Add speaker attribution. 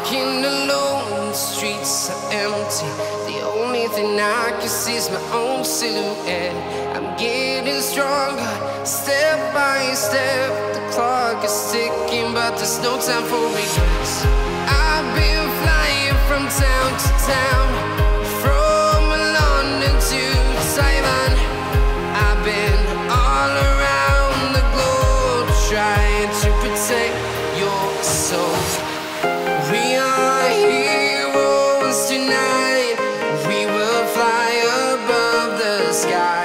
Speaker 1: walking alone, the streets are empty. The only thing I can see is my own silhouette. I'm getting stronger, step by step. The clock is ticking, but there's no time for regrets. I've been flying from town to town, from London to Taiwan. I've been all around the globe trying to protect your soul. We are heroes tonight. We will fly above the sky.